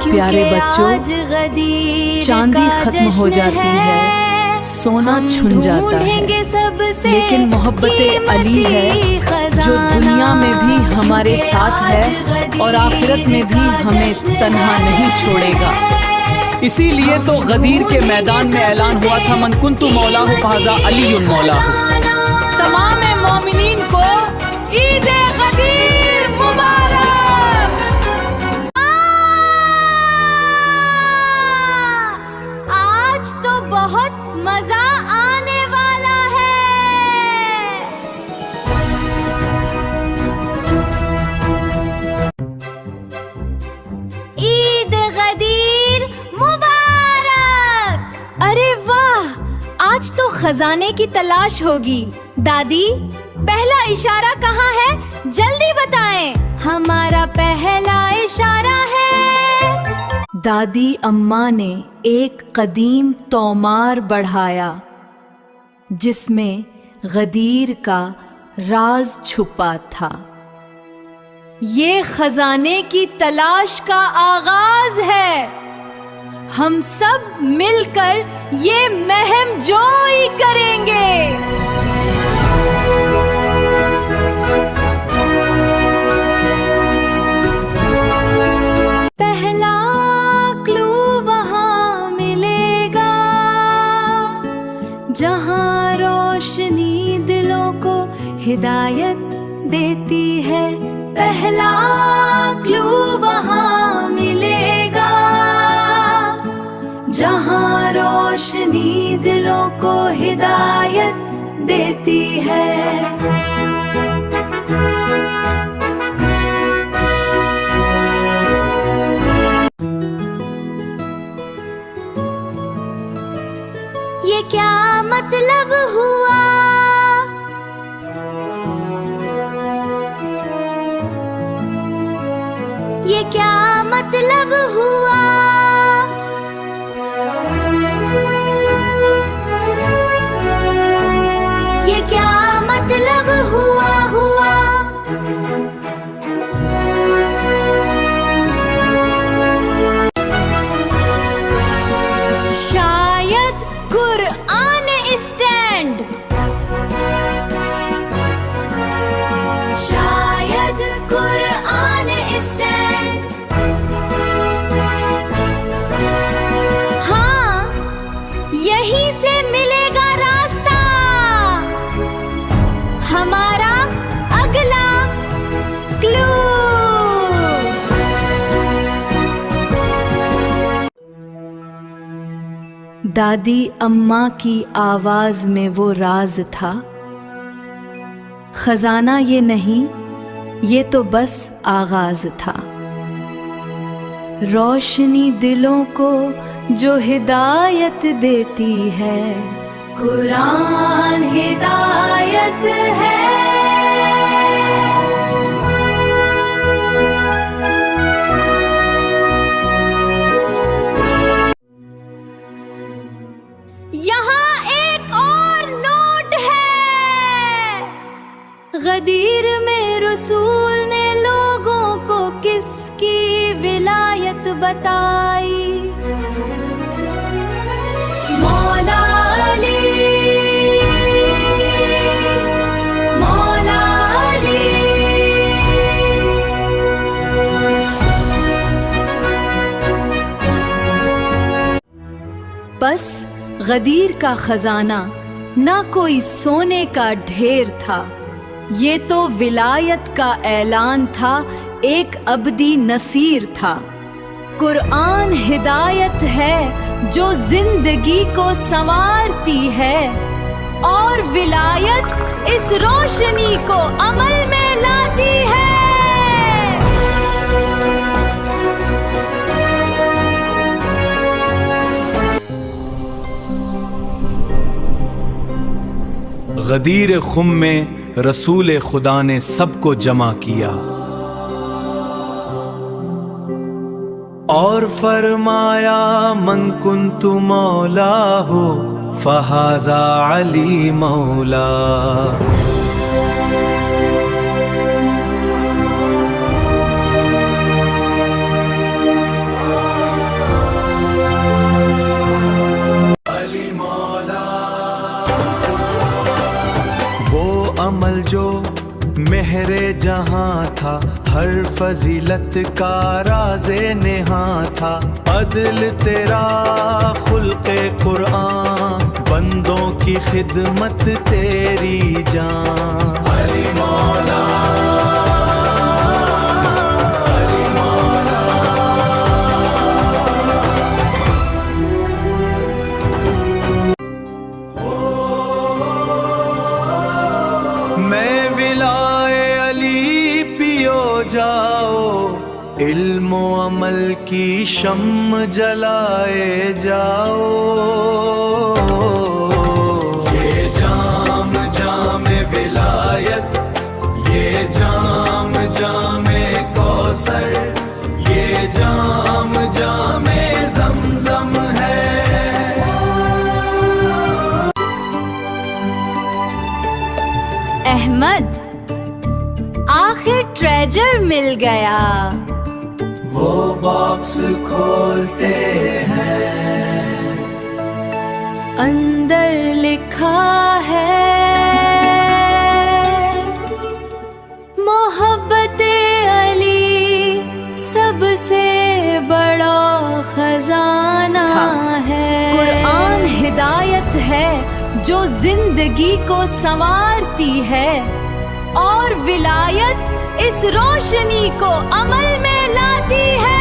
प्यारे बच्चों, चांदी खत्म हो जाती है, सोना छुन जाता है, लेकिन मोहब्बत अली है जो दुनिया में भी हमारे साथ है और आखिरत में भी हमें तन्हा नहीं छोड़ेगा। इसीलिए तो गदीर के मैदान में ऐलान हुआ था, मन कुन्तु मौलाहु फहाज़ा अलीयुन मौलाहु। तमाम मोमिनीन को ईद गदीर मुबारक। आज तो बहुत मजा आने वाला है। ईद गदीर मुबारक। अरे वाह, आज तो खजाने की तलाश होगी। दादी, पहला इशारा कहाँ है? जल्दी बताएं। हमारा पहला इशारा है। दादी अम्मा ने एक कदीम तोमार बढ़ाया जिसमें गदीर का राज छुपा था। ये खजाने की तलाश का आगाज है। हम सब मिलकर ये महम जोई करेंगे। पहला क्लू वहां मिलेगा जहां रोशनी दिलों को हिदायत देती है। पहला क्लू वहां मिलेगा जहां रोशनी दिलों को हिदायत देती है। ये क्या मतलब हुआ? ये क्या मतलब हुआ? ये क्या मतलब हुआ? शायद कुरआन स्टैंड। शायद कुरआन स्टैंड। हाँ, यहीं से मिलेगा रास्ता। हमारा अगला क्लू। दादी अम्मा की आवाज में वो राज था। खजाना ये नहीं, ये तो बस आगाज था। रोशनी दिलों को जो हिदायत देती है, कुरान हिदायत है। यहाँ एक और नोट है। गदीर में रसूल ने लोगों को किसकी विलायत बताई? मौला अली, मौला अली। बस गदीर का खजाना ना कोई सोने का ढेर था, ये तो विलायत का ऐलान था, एक अब्दी नसीर था। कुरान हिदायत है जो जिंदगी को संवारती है, और विलायत इस रोशनी को अमल में लाती है। गदीर खुम में रसूल खुदा ने सबको जमा किया और फरमाया, मन कुन्तु मौलाहु फहाज़ा अली मौला। फजीलत का राज़े नेहा था। अदल तेरा खुल्क़े कुरान, बंदों की खिदमत तेरी जान। अली मौला, अली मौला। मैं विलाए अली पियो जाओ, इल्म अमल की शम्म जलाए जाओ। ये जाम जामे विलायत, ये जाम जामे कौसर, ये जाम जामे ज़मज़म है। अहमद, आखिर ट्रेजर मिल गया। वो बॉक्स खोलते हैं, अंदर लिखा है मोहब्बते अली सबसे बड़ा खजाना है। कुरान हिदायत है जो जिंदगी को संवारती है, और विलायत इस रोशनी को अमल में लाती है।